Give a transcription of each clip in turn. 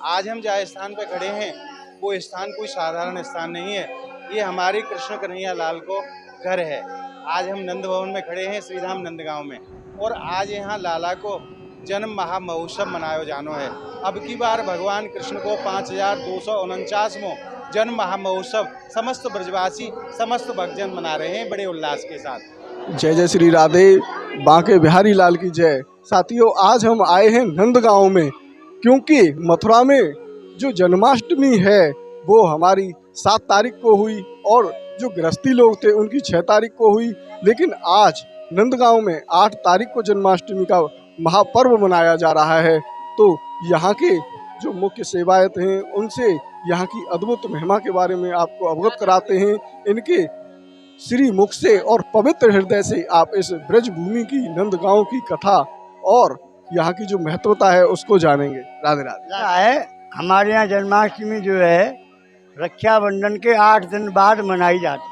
आज हम जहाँ स्थान पर खड़े हैं वो स्थान कोई साधारण स्थान नहीं है, ये हमारे कृष्ण कन्हैया लाल को घर है। आज हम नंद भवन में खड़े हैं श्रीधाम नंदगांव में, और आज यहाँ लाला को जन्म महामहोत्सव मनायो जानो है। अब की बार भगवान कृष्ण को 5249वां जन्म महामहोत्सव समस्त ब्रजवासी समस्त भक्तजन मना रहे हैं बड़े उल्लास के साथ। जय जय श्री राधे, बांके बिहारी लाल की जय। साथियों, आज हम आए हैं नंदगांव में, क्योंकि मथुरा में जो जन्माष्टमी है वो हमारी 7 तारीख को हुई और जो गृहस्थी लोग थे उनकी 6 तारीख को हुई, लेकिन आज नंदगांव में 8 तारीख को जन्माष्टमी का महापर्व मनाया जा रहा है। तो यहाँ के जो मुख्य सेवायत हैं उनसे यहाँ की अद्भुत महिमा के बारे में आपको अवगत कराते हैं। इनके श्री मुख से और पवित्र हृदय से आप इस ब्रज भूमि की नंदगांव की कथा और यहाँ की जो महत्वता है उसको जानेंगे। राधे राधे। है हमारे यहाँ जन्माष्टमी जो है रक्षाबंधन के 8 दिन बाद मनाई जाती है।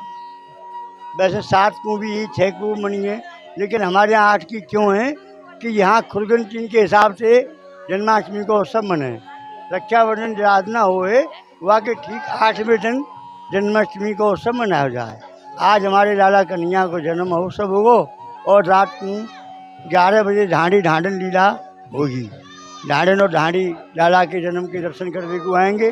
वैसे 7 को भी 6 को मनी है, लेकिन हमारे यहाँ 8 की क्यों है कि यहाँ खुरगन चिन्ह के हिसाब से जन्माष्टमी को उत्सव मनाए। रक्षाबंधन याद ना होए वहाँ के ठीक 8वें दिन जन्माष्टमी को उत्सव मनाया जाए। आज हमारे लाला कन्हैया को जन्म महोत्सव होगा और रात को 11 बजे ढांडी ढांडन लीला होगी। ढांडन और ढांडी लाला के जन्म के दर्शन करने को आएंगे,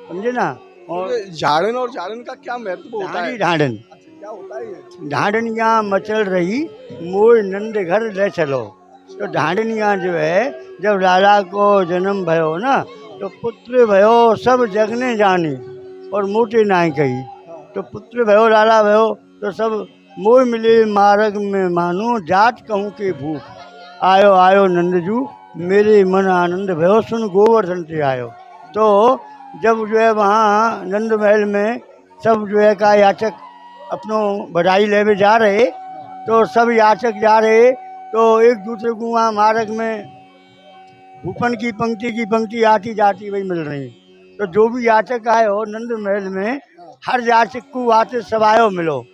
समझे ना। और झाड़न और झाड़न का क्या महत्व होता है? ढांडन क्या होता है ये? ढांडनिया मचल रही मोर नंद घर ले चलो। तो ढांडनिया जो है जब लाला को जन्म भयो ना तो पुत्र भयो सब जगने जानी और मोटे नाई कही। तो पुत्र भयो लाला भयो तो सब मोह मिले मार्ग में मानो जात कहूँ के भूख। आयो आयो नंदजू मेरे मन आनंद भयो सुन गोवर्धन से आयो। तो जब जो है वहाँ नंद महल में सब जो है का याचक अपनों बधाई लेवे जा रहे, तो सब याचक जा रहे तो एक दूसरे को वहाँ मार्ग में भूपन की पंक्ति आती जाती वही मिल रही। तो जो भी याचक आए हो नंद महल में, हर याचक को आते सब आयो मिलो,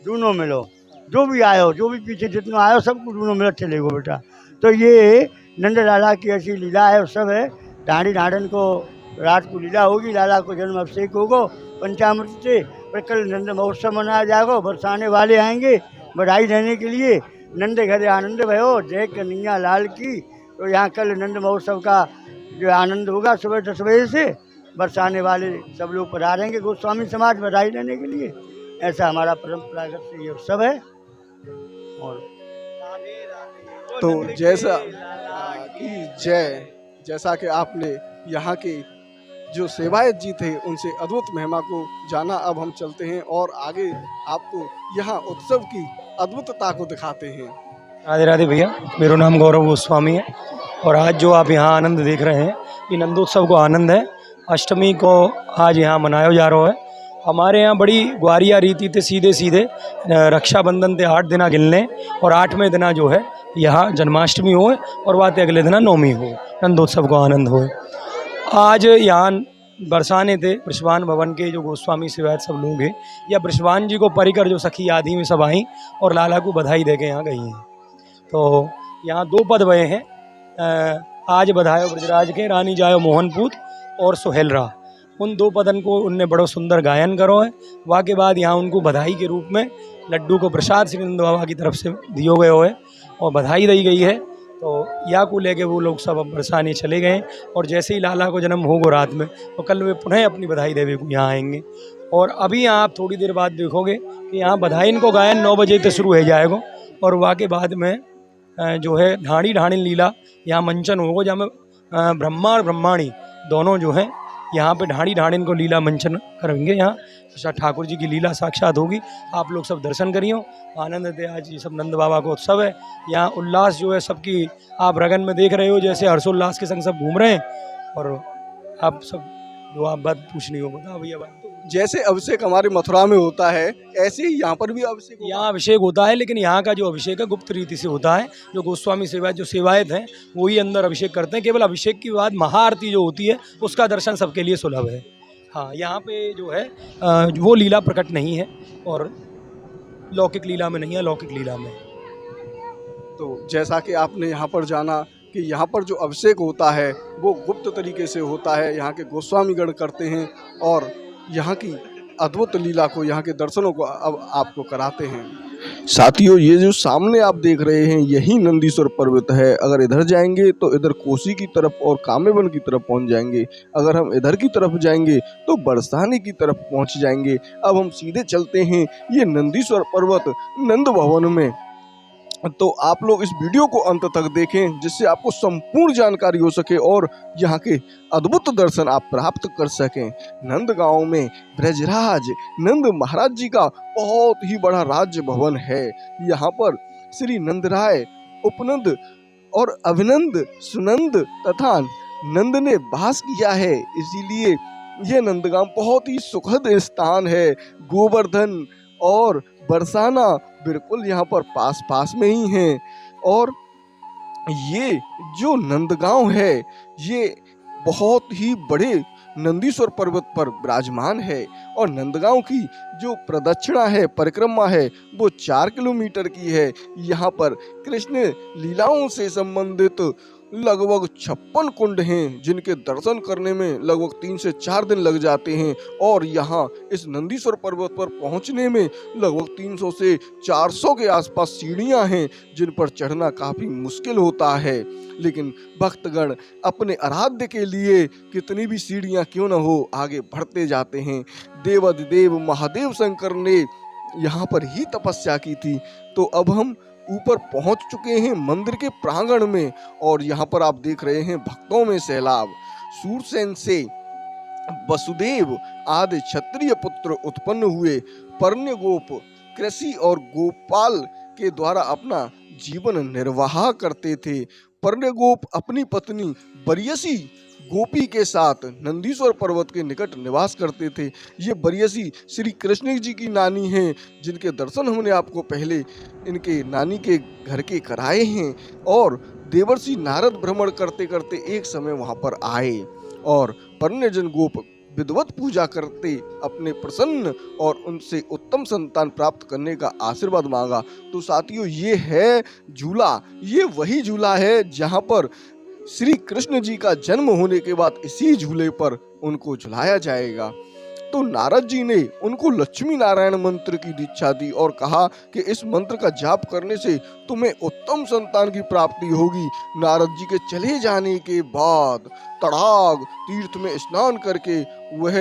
दोनों मिलो, जो भी आए हो, जो भी पीछे जितना आयो सबको दोनों मिलो चले गो बेटा। तो ये नंद लाला की ऐसी लीला है, सब है। ढांडी ढांडन को रात को लीला होगी, लाला को जन्म अभिषेक होगा पंचामृत से, पर कल नंद महोत्सव मनाया जाएगा। बरसाने वाले आएंगे बधाई देने के लिए। नंद घरे आनंद भयो जय कन्हैया लाल की। तो यहाँ कल नंद महोत्सव का जो आनंद होगा सुबह 10 बजे से। बरसाने वाले सब लोग पधारेंगे गोस्वामी समाज बधाई देने के लिए। ऐसा हमारा परंपरागत से ये उत्सव है। और तो जैसा कि जैसा कि आपने यहाँ के जो सेवायत जी थे उनसे अद्भुत महिमा को जाना, अब हम चलते हैं और आगे आपको यहाँ उत्सव की अद्भुतता को दिखाते हैं। राधे राधे भैया, मेरा नाम गौरव गोस्वामी है और आज जो आप यहाँ आनंद देख रहे हैं ये नंदोत्सव को आनंद है। अष्टमी को आज यहाँ मनाया जा रहा है। हमारे यहाँ बड़ी ग्वारिया रीति थे, सीधे सीधे रक्षाबंधन थे 8 दिना गिनने और 8वें दिना जो है यहाँ जन्माष्टमी हो और बातें अगले दिना नवमी हो, नंदोत्सव को आनंद हो। आज यहाँ बरसाने थे बृषभान भवन के जो गोस्वामी सेवायत सब लोग हैं, या बृषभान जी को परिकर जो सखी आदि में सब आई और लाला को बधाई दे के यहाँ गई हैं। तो यहाँ 2 पद बहे हैं, आज बधायो ब्रजराज के रानी जायो मोहनपूत और सुहेलरा। उन 2 पदन को उनने बड़ो सुंदर गायन करो है। वहाँ के बाद यहाँ उनको बधाई के रूप में लड्डू को प्रसाद श्री नंद बाबा की तरफ से दियो गए है और बधाई दी गई है। तो या को लेके वो लोग सब अब बरसाने चले गए और जैसे ही लाला को जन्म होगा रात में तो कल वे पुनः अपनी बधाई देवे को यहाँ आएंगे। और अभी यहाँ आप थोड़ी देर बाद देखोगे कि यहाँ बधाई इनको गायन 9 बजे तक शुरू हो जाएगा और वहाँ के बाद में जो है ढाणी ढाणी लीला यहाँ मंचन होगा, जहाँ में ब्रह्मा और ब्रह्माणी दोनों जो हैं यहाँ पे ढाणी ढाणिन को लीला मंचन करेंगे। यहाँ अच्छा ठाकुर जी की लीला साक्षात होगी, आप लोग सब दर्शन करियो, आनंद दे। आज ये सब नंद बाबा का उत्सव है। यहाँ उल्लास जो है सबकी आप रगन में देख रहे हो, जैसे हर्षोल्लास के संग सब घूम रहे हैं। और आप सब जो आप बात पूछनी हो बता भैया बात। जैसे अभिषेक हमारे मथुरा में होता है ऐसे ही यहाँ पर भी अभिषेक यहाँ अभिषेक होता है, लेकिन यहाँ का जो अभिषेक है गुप्त रीति से होता है। जो गोस्वामी सेवायत जो सेवायत हैं वही अंदर अभिषेक करते हैं। केवल अभिषेक के बाद महाआरती जो होती है उसका दर्शन सबके लिए सुलभ है। हाँ, यहाँ पे जो है वो लीला प्रकट नहीं है और लौकिक लीला में नहीं है, लौकिक लीला में। तो जैसा कि आपने यहाँ पर जाना कि यहाँ पर जो अभिषेक होता है वो गुप्त तरीके से होता है, यहाँ के गोस्वामीगण करते हैं और यहाँ की अद्भुत लीला को, यहाँ के दर्शनों को अब आपको कराते हैं। साथियों, ये जो सामने आप देख रहे हैं यही नंदीश्वर पर्वत है। अगर इधर जाएंगे तो इधर कोसी की तरफ और कामेवन की तरफ पहुंच जाएंगे, अगर हम इधर की तरफ जाएंगे तो बरसाने की तरफ पहुंच जाएंगे। अब हम सीधे चलते हैं ये नंदीश्वर पर्वत नंद भवन में। तो आप लोग इस वीडियो को अंत तक देखें जिससे आपको संपूर्ण जानकारी हो सके और यहाँ के अद्भुत दर्शन आप प्राप्त कर सकें। नंदगांव में ब्रजराज नंद महाराज जी का बहुत ही बड़ा राज्य भवन है। यहाँ पर श्री नंदराय, उपनंद और अभिनंद, सुनंद तथा नंद ने वास किया है, इसीलिए यह नंदगांव बहुत ही सुखद स्थान है। गोवर्धन और बरसाना बिल्कुल यहाँ पर पास पास में ही हैं और ये जो नंदगांव है ये बहुत ही बड़े नंदीश्वर पर्वत पर विराजमान है और नंदगांव की जो प्रदक्षिणा है, परिक्रमा है, वो 4 किलोमीटर की है। यहाँ पर कृष्ण लीलाओं से संबंधित लगभग 56 कुंड हैं जिनके दर्शन करने में लगभग 3 से 4 दिन लग जाते हैं और यहाँ इस नंदीश्वर पर्वत पर पहुँचने में लगभग 300 से 400 के आसपास सीढ़ियाँ हैं जिन पर चढ़ना काफ़ी मुश्किल होता है। लेकिन भक्तगण अपने आराध्य के लिए कितनी भी सीढ़ियाँ क्यों न हो आगे बढ़ते जाते हैं। देवाधिदेव महादेव शंकर ने यहाँ पर ही तपस्या की थी। तो अब हम ऊपर पहुंच चुके हैं मंदिर के प्रांगण में और यहाँ पर आप देख रहे हैं भक्तों में सैलाब। सूरसेन से वसुदेव आदि क्षत्रिय पुत्र उत्पन्न हुए। पर्ण्यगोप कृषि और गोपाल के द्वारा अपना जीवन निर्वाह करते थे। पर्ण्यगोप अपनी पत्नी बरियसी गोपी के साथ नंदीश्वर पर्वत के निकट निवास करते थे। ये बरियसी श्री कृष्ण जी की नानी हैं जिनके दर्शन हमने आपको पहले इनके नानी के घर के कराए हैं। और देवर्षि नारद भ्रमण करते करते एक समय वहां पर आए और पर्ण्यजन गोप विधिवत पूजा करते अपने प्रसन्न और उनसे उत्तम संतान प्राप्त करने का आशीर्वाद मांगा। तो साथियों, ये है झूला, ये वही झूला है जहाँ पर श्री कृष्ण जी का जन्म होने के बाद इसी झूले पर उनको झुलाया जाएगा। तो नारद जी ने उनको लक्ष्मी नारायण मंत्र की दीक्षा दी और कहा कि इस मंत्र का जाप करने से तुम्हें उत्तम संतान की प्राप्ति होगी। नारद जी के चले जाने के बाद तड़ाग तीर्थ में स्नान करके वह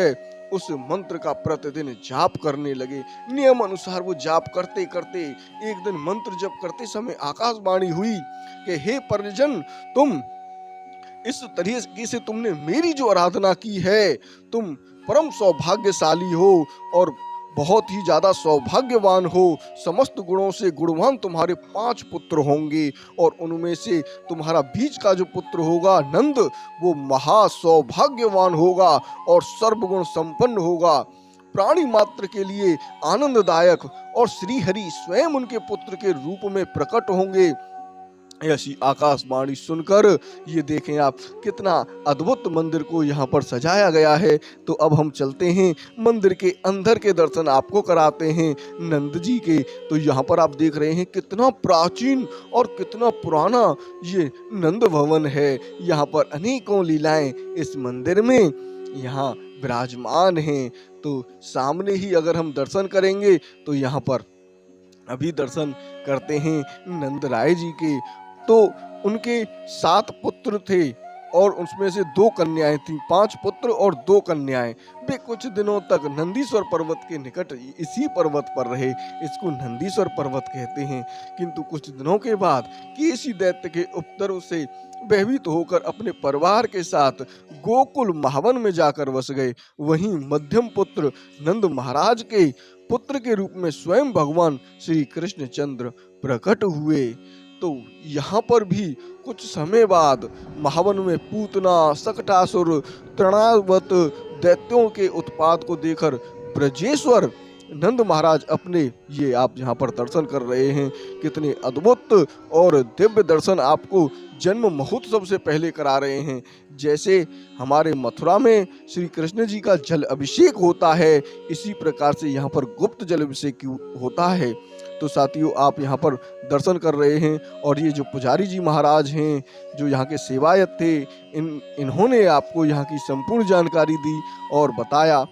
उस मंत्र का प्रतिदिन जाप करने लगे। नियम अनुसार वो जाप करते करते एक दिन मंत्र जप करते समय आकाशवाणी हुई कि हे परिजन, तुम इस तरीके से तुमने मेरी जो आराधना की है, तुम परम सौभाग्यशाली हो और बहुत ही ज्यादा सौभाग्यवान हो। समस्त गुणों से गुणवान तुम्हारे 5 पुत्र होंगे और उनमें से तुम्हारा बीच का जो पुत्र होगा नंद, वो महा सौभाग्यवान होगा और सर्वगुण संपन्न होगा, प्राणी मात्र के लिए आनंददायक, और श्री हरि स्वयं उनके पुत्र के रूप में प्रकट होंगे। ऐसी आकाशवाणी सुनकर ये देखें आप कितना अद्भुत मंदिर को यहाँ पर सजाया गया है। तो अब हम चलते हैं मंदिर के अंदर के दर्शन आपको कराते हैं नंद जी के। तो यहाँ पर आप देख रहे हैं कितना प्राचीन और कितना पुराना ये नंद भवन है। यहाँ पर अनेकों लीलाएं इस मंदिर में यहाँ विराजमान हैं। तो सामने ही अगर हम दर्शन करेंगे तो यहाँ पर अभी दर्शन करते हैं नंद राय जी के। तो उनके 7 पुत्र थे और उसमें से 2 कन्याएं थीं। 5 पुत्र और 2 कन्याएं। वे कुछ दिनों तक नंदीश्वर पर्वत के निकट इसी पर्वत पर रहे। इसको नंदीश्वर पर्वत कहते हैं। किंतु कुछ दिनों के बाद केसी दैत्य के उपद्रव से भयभीत होकर अपने परिवार के साथ गोकुल महावन में जाकर बस गए। वहीं मध्यम पुत्र नंद महाराज के पुत्र के रूप में स्वयं भगवान श्री कृष्णचंद्र प्रकट हुए। तो यहाँ पर भी कुछ समय बाद महावन में पूतना, सकटासुर, तृणावत दैत्यों के उत्पात को देकर ब्रजेश्वर नंद महाराज अपने, ये आप यहाँ पर दर्शन कर रहे हैं, कितने अद्भुत और दिव्य दर्शन आपको जन्म महोत्सव से पहले करा रहे हैं। जैसे हमारे मथुरा में श्री कृष्ण जी का जल अभिषेक होता है, इसी प्रकार से यहाँ पर गुप्त जल अभिषेक होता है। तो साथियों आप यहाँ पर दर्शन कर रहे हैं और ये जो पुजारी जी महाराज हैं, जो यहाँ के सेवायत थे, इन्होंने आपको यहाँ की संपूर्ण जानकारी दी और बताया।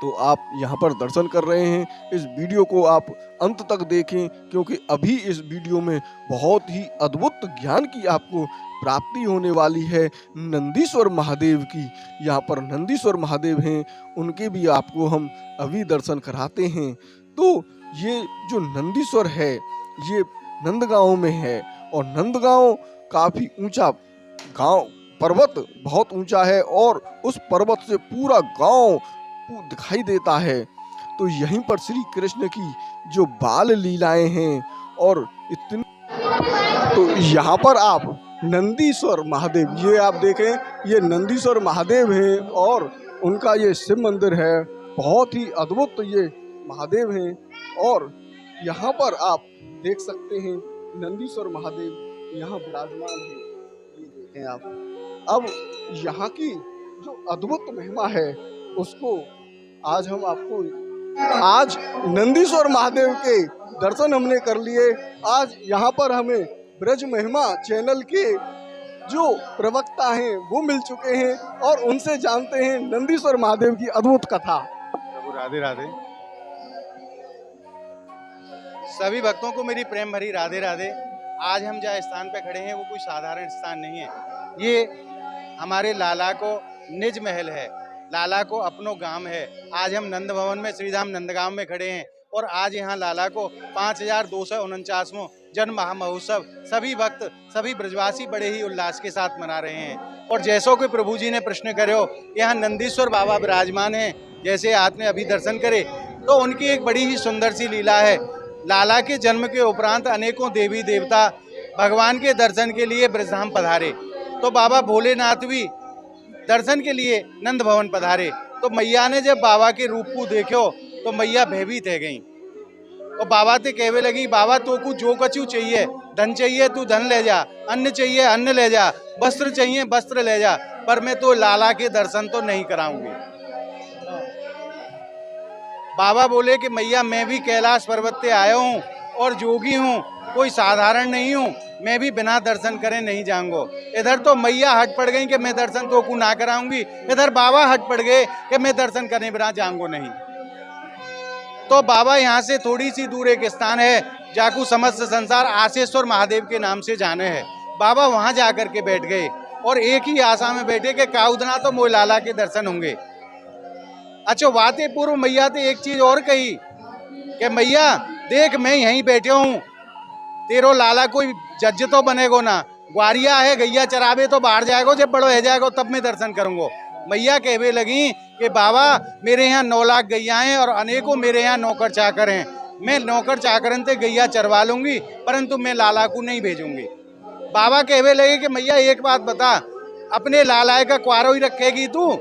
तो आप यहाँ पर दर्शन कर रहे हैं। इस वीडियो को आप अंत तक देखें, क्योंकि अभी इस वीडियो में बहुत ही अद्भुत ज्ञान की आपको प्राप्ति होने वाली है नंदीश्वर महादेव की। यहाँ पर नंदीश्वर महादेव हैं, उनके भी आपको हम अभी दर्शन कराते हैं। तो ये जो नंदीश्वर है ये नंदगांव में है और नंदगांव काफ़ी ऊंचा गांव, पर्वत बहुत ऊंचा है और उस पर्वत से पूरा गांव दिखाई देता है। तो यहीं पर श्री कृष्ण की जो बाल लीलाएं हैं और इतनी, तो यहाँ पर आप नंदीश्वर महादेव, ये आप देखें ये नंदीश्वर महादेव हैं और उनका ये शिव मंदिर है, बहुत ही अद्भुत ये महादेव हैं। और यहाँ पर आप देख सकते हैं नंदीश्वर महादेव यहाँ विराजमान है, ये देखें आप। अब यहाँ की जो अद्भुत महिमा है उसको आज हम आपको, आज नंदीश्वर महादेव के दर्शन हमने कर लिए। आज यहाँ पर हमें ब्रज महिमा चैनल के जो प्रवक्ता हैं वो मिल चुके हैं और उनसे जानते हैं नंदीश्वर महादेव की अद्भुत कथा। प्रभु राधे राधे। सभी भक्तों को मेरी प्रेम भरी राधे राधे। आज हम जहाँ स्थान पे खड़े हैं वो कोई साधारण स्थान नहीं है, ये हमारे लाला को निज महल है, लाला को अपनो गांव है। आज हम नंद भवन में श्रीधाम नंदगांव में खड़े हैं और आज यहाँ लाला को 5249वां जन्म महामहोत्सव सभी भक्त, सभी ब्रजवासी बड़े ही उल्लास के साथ मना रहे हैं। और जैसो कि प्रभु जी ने प्रश्न करो, यहाँ नंदीश्वर बाबा विराजमान हैं, जैसे आपने अभी दर्शन करे, तो उनकी एक बड़ी ही सुंदर सी लीला है। लाला के जन्म के उपरांत अनेकों देवी देवता भगवान के दर्शन के लिए ब्रजधाम पधारे, तो बाबा भोलेनाथ भी दर्शन के लिए नंद भवन पधारे। तो मैया ने जब बाबा के रूप को देखो तो मैया भयभीत है गई और बाबा ते कहवे लगी, बाबा तो को जो कछु चाहिए, धन चाहिए तू धन ले जा, अन्न चाहिए अन्न ले जा, वस्त्र चाहिए वस्त्र ले जा, पर मैं तो लाला के दर्शन तो नहीं कराऊंगी। बाबा बोले कि मैया मैं भी कैलाश पर्वत से आया हूँ और जोगी हूँ, कोई साधारण नहीं हूँ, मैं भी बिना दर्शन करे नहीं जाऊंगा। इधर तो मैया हट पड़ गई कि मैं दर्शन तो को ना कराऊंगी, इधर बाबा हट पड़ गए कि मैं दर्शन करने बिना जाऊंगा नहीं। तो बाबा यहाँ से थोड़ी सी दूर एक स्थान है जाकू समस्त संसार आसेश्वर महादेव के नाम से जाने हैं। बाबा वहाँ जा कर के बैठ गए और एक ही आशा में बैठे कि काउदना तो मोह लाला के दर्शन होंगे। अच्छा, वाते पूर्व मैया ने एक चीज और कही कि मैया देख मैं यहीं बैठे हूँ, तेरो लाला कोई जज तो बनेगो ना, ग्वारिया है गैया चरावे तो बाहर जाएगो, जब बड़ो है जाएगो तब मैं दर्शन करूंगो। मैया कहवे लगी कि बाबा मेरे यहाँ 9 लाख गैया हैं और अनेकों मेरे यहाँ नौकर चाकर हैं, मैं नौकर चाकरन से गैया चरवा लूंगी, परंतु मैं लाला को नहीं भेजूंगी। बाबा कहवे लगे कि मैया एक बात बता, अपने लाला का क्वारो ही रखेगी तू,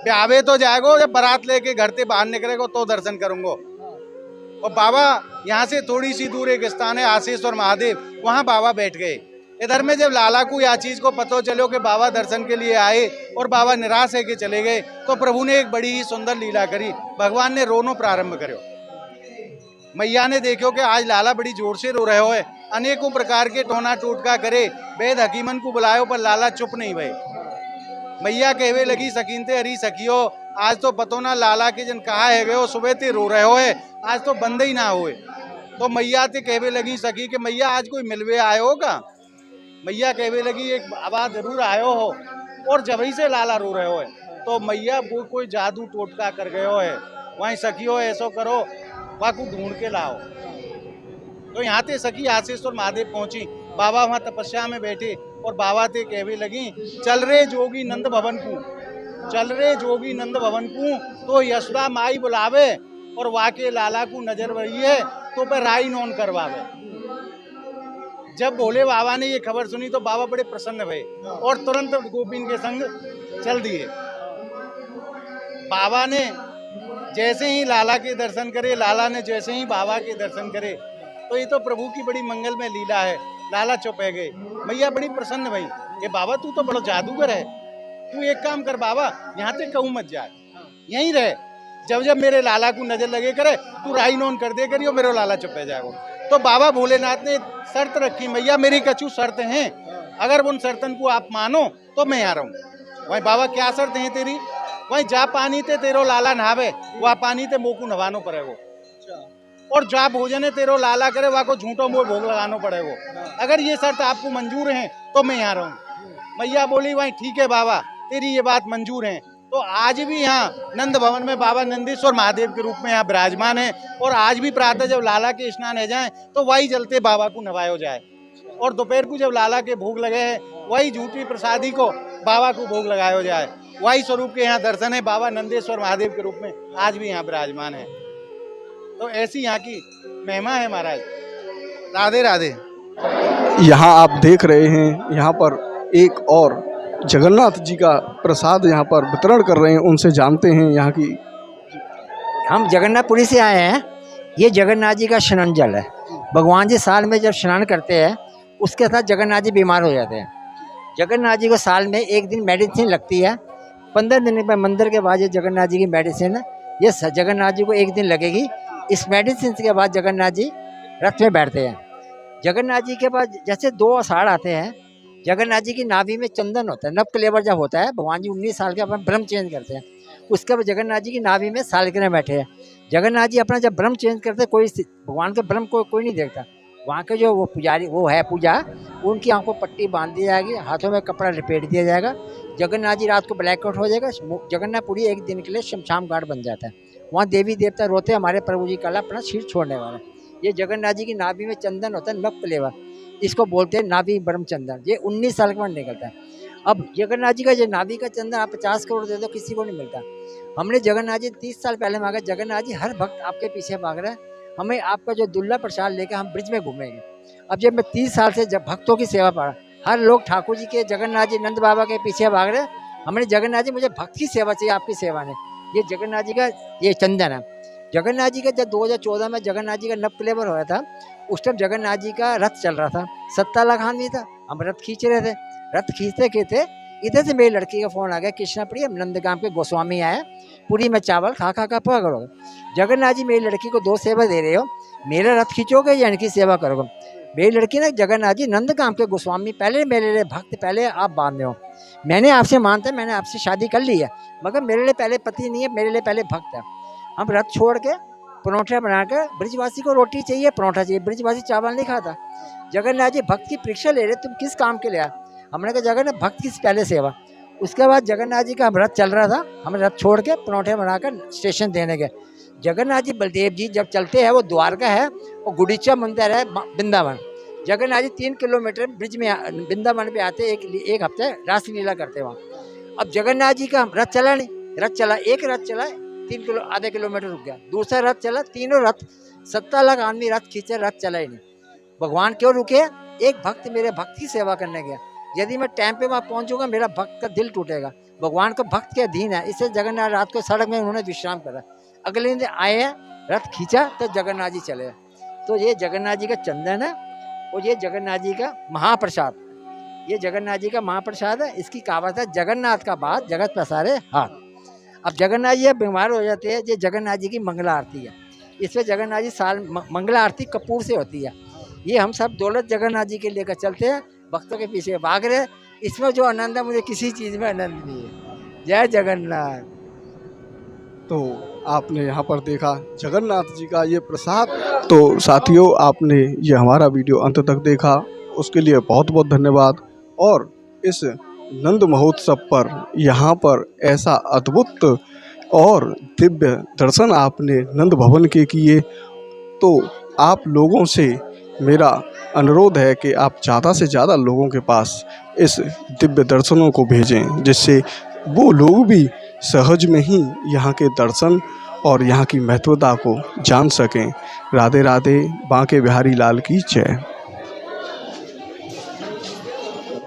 ब्यावे तो जाएगो, जब बारात लेके घर से बाहर निकलेगो तो दर्शन करूंगो। और बाबा यहाँ से थोड़ी सी दूर एक स्थान है आसेश्वर महादेव, वहाँ बाबा बैठ गए। इधर में जब लाला को यह चीज को पता चलो कि बाबा दर्शन के लिए आए और बाबा निराश है कि चले गए, तो प्रभु ने एक बड़ी ही सुंदर लीला करी, भगवान ने रोनो प्रारंभ करो। मैया ने देखो कि आज लाला बड़ी जोर से रो रहे हो, अनेकों प्रकार के टोना टोटका करे, वेद हकीमन को बुलायो पर लाला चुप नहीं भये। मैया कहवे लगी सकीनते हरी सखियो, आज तो पतो ना लाला के जन कहा है गयो, सुबह ते रो रहे हो, आज तो बंद ही ना होए। तो मैया ते कहवे लगी सखी कि मैया आज कोई मिलवे आयो होगा। मैया कहवे लगी एक आवाज जरूर आयो हो और जब ही से लाला रो रहे हो। तो मैया वो कोई जादू टोटका कर गयो है, वहीं सखियो ऐसो करो वहाँ को ढूंढ के लाओ। तो यहाँ ते सखी आसेश्वर महादेव पहुंची, बाबा वहाँ तपस्या में बैठे और बाबा ते कहवे लगी चल रे जोगी नंद भवन को, चल रे जोगी नंद भवन को, तो यशोदा माई बुलावे और वाके लाला को नजर वही है तो पर राई नोन करवावे। जब भोले बाबा ने ये खबर सुनी तो बाबा बड़े प्रसन्न हुए और तुरंत गोपीन के संग चल दिए। बाबा ने जैसे ही लाला के दर्शन करे, लाला ने जैसे ही बाबा के दर्शन करे, तो ये तो प्रभु की बड़ी मंगलमय लीला है। लाला चुप है गए, मैया बड़ी प्रसन्न भई कि बाबा तू तो बड़ा जादूगर है, तू एक काम कर बाबा यहाँ से कहूँ मत जाए, यहीं रहे, जब जब मेरे लाला को नजर लगे करे तू राई नोन कर दे करियो मेरो लाला चुप रह जाएगो। तो बाबा भोलेनाथ ने शर्त रखी, मैया मेरी कछु शर्त हैं, अगर उन शर्तन को आप मानो तो मैं यहाँ रहूँ। वही बाबा क्या शर्त है तेरी? वही जा पानी ते तेरो लाला नहावे वह पानी ते मोकू नहानो पड़ेगो, और जा भोजन तेरो लाला करे वह को झूठो मोह भोग लगानो पड़ेगो। अगर ये शर्त आपको मंजूर है तो मैं यहाँ रहूँ। मैया बोली वही ठीक है बाबा, तेरी ये बात मंजूर है। तो आज भी यहाँ नंद भवन में बाबा नंदीश्वर महादेव के रूप में यहाँ विराजमान है, और आज भी प्रातः जब लाला के स्नान है जाए तो वही जलते बाबा को नवायो जाए, और दोपहर को जब लाला के भोग लगे हैं वही झूठी प्रसादी को बाबा को भोग लगाया जाए। वही स्वरूप के यहाँ दर्शन है, बाबा नंदेश्वर महादेव के रूप में आज भी यहाँ विराजमान है। तो ऐसी यहाँ की महिमा है महाराज। राधे राधे। यहाँ आप देख रहे हैं, यहाँ पर एक और जगन्नाथ जी का प्रसाद यहाँ पर वितरण कर रहे हैं, उनसे जानते हैं यहाँ की। हम जगन्नाथपुरी से आए हैं। ये जगन्नाथ जी का स्नान जल है। भगवान जी साल में जब स्नान करते हैं उसके साथ जगन्नाथ जी बीमार हो जाते हैं। जगन्नाथ जी को साल में एक दिन मेडिसिन लगती है, 15 दिन पर मंदिर के बाद ये जगन्नाथ जी की मेडिसिन है, ये जगन्नाथ जी को एक दिन लगेगी। इस मेडिसिन के बाद जगन्नाथ जी रथ में बैठते हैं। जगन्नाथ जी के बाद जैसे 2 आषाढ़ आते हैं, जगन्नाथ जी की नाभि में चंदन होता है, नव कलेवर जब होता है, भगवान जी 19 साल के अपना ब्रह्म चेंज करते हैं, उसके बाद जगन्नाथ जी की नाभि में सालगिरह बैठे हैं। जगन्नाथ जी अपना जब ब्रह्म चेंज करते हैं, कोई भगवान के ब्रह्म को कोई नहीं देखता। वहाँ के जो वो पुजारी वो है पूजा, उनकी आंखों पट्टी बांध दी जाएगी, हाथों में कपड़ा लपेट दिया जाएगा। जगन्नाथ जी रात को ब्लैकआउट हो जाएगा। जगन्नाथपुरी एक दिन के लिए शमशान घाट बन जाता है। वहाँ देवी देवता रोते हैं हमारे प्रभु जी कल अपना सिर छोड़ने वाला। ये जगन्नाथ जी की नाभि में चंदन होता है, नव कलेवर, इसको बोलते हैं नाभि ब्रह्म चंदन। ये 19 साल के बाद निकलता है। अब जगन्नाथ जी का जो नाभि का चंदन आप 50 करोड़ दे दो किसी को नहीं मिलता। हमने जगन्नाथ जी 30 साल पहले मांगा, जगन्नाथ जी हर भक्त आपके पीछे भाग रहा है, हमें आपका जो दुल्ला प्रसाद लेकर हम ब्रिज में घूमेंगे। अब जब मैं 30 साल से जब भक्तों की सेवा पा रहा, हर लोग ठाकुर जी के, जगन्नाथ जी, नंद बाबा के पीछे भाग रहे हैं। हमने जगन्नाथ जी मुझे भक्त की सेवा चाहिए, आपकी सेवा ने। ये जगन्नाथ जी का ये चंदन है। जगन्नाथ जी का जब 2014 में जगन्नाथ जी का नव कलेवर हो रहा था, उस टाइम जगन्नाथ जी का रथ चल रहा था, 7 लाख आदमी था, हम रथ खींच रहे थे। रथ खींचते खींचते इधर से मेरी लड़की का फ़ोन आ गया, कृष्णापुरी हम नंदगांव के गोस्वामी आए, पूरी में चावल खा खा पकड़ोगे। जगन्नाथ जी मेरी लड़की को 2 सेवा दे रहे हो, मेरा रथ खींचोगे या इनकी सेवा करोगे? मेरी लड़की ने, जगन्नाथ जी नंदगांव के गोस्वामी पहले मेरे लिए भक्त, पहले आप बाद में हो। मैंने आपसे मानता है, मैंने आपसे शादी कर ली है, मगर मेरे लिए पहले पति नहीं है, मेरे लिए पहले भक्त है। हम रथ छोड़ के परोठा बनाकर, ब्रिजवासी को रोटी चाहिए, परोठा चाहिए, ब्रिजवासी चावल नहीं खाता। जगन्नाथ जी भक्त की परीक्षा ले रहे, तुम किस काम के लिए आए? हमने कहा जगन्नाथ भक्त की पहले सेवा। उसके बाद जगन्नाथ जी का हम रथ चल रहा था, हम रथ छोड़ के परोठे बनाकर स्टेशन देने गए। जगन्नाथ जी बलदेव जी जब चलते हैं, वो द्वारका है और गुड़ीचा मंदिर है वृंदावन। जगन्नाथ जी 3 किलोमीटर ब्रिज में वृंदावन पे आते, एक हफ्ते रासलीला करते वहाँ। अब जगन्नाथ जी का रथ चला नहीं, रथ चला, एक रथ चला 3 किलो आधे किलोमीटर रुक गया, दूसरा रथ चला, तीनों रथ 17 लाख आदमी रथ खींचे, रथ चला ही नहीं। भगवान क्यों रुके? एक भक्त मेरे भक्त की सेवा करने गया। यदि मैं टाइम पे वहाँ पहुँचूंगा, मेरा भक्त का दिल टूटेगा। भगवान को भक्त के अधीन है, इससे जगन्नाथ रात को सड़क में उन्होंने विश्राम करा। अगले दिन आए हैं, रथ खींचा तो जगन्नाथ जी चले। तो ये जगन्नाथ जी का चंदन है और ये जगन्नाथ जी का महाप्रसाद, ये जगन्नाथ जी का महाप्रसाद है। इसकी कहावत है, जगन्नाथ का बात जगत पसारे हाथ। अब जगन्नाथ जी बीमार हो जाते हैं, ये जगन्नाथ जी की मंगला आरती है। इसमें जगन्नाथ जी साल मंगला आरती कपूर से होती है। ये हम सब दौलत जगन्नाथ जी के लेकर चलते हैं, भक्तों के पीछे भाग रहे। इसमें जो आनंद है, मुझे किसी चीज़ में आनंद नहीं है। जय जगन्नाथ। तो आपने यहाँ पर देखा जगन्नाथ जी का ये प्रसाद। तो साथियों, आपने ये हमारा वीडियो अंत तक देखा, उसके लिए बहुत बहुत धन्यवाद। और इस नंद महोत्सव पर यहाँ पर ऐसा अद्भुत और दिव्य दर्शन आपने नंद भवन के किए, तो आप लोगों से मेरा अनुरोध है कि आप ज़्यादा से ज़्यादा लोगों के पास इस दिव्य दर्शनों को भेजें, जिससे वो लोग भी सहज में ही यहाँ के दर्शन और यहाँ की महत्वता को जान सकें। राधे राधे। बांके बिहारी लाल की जय।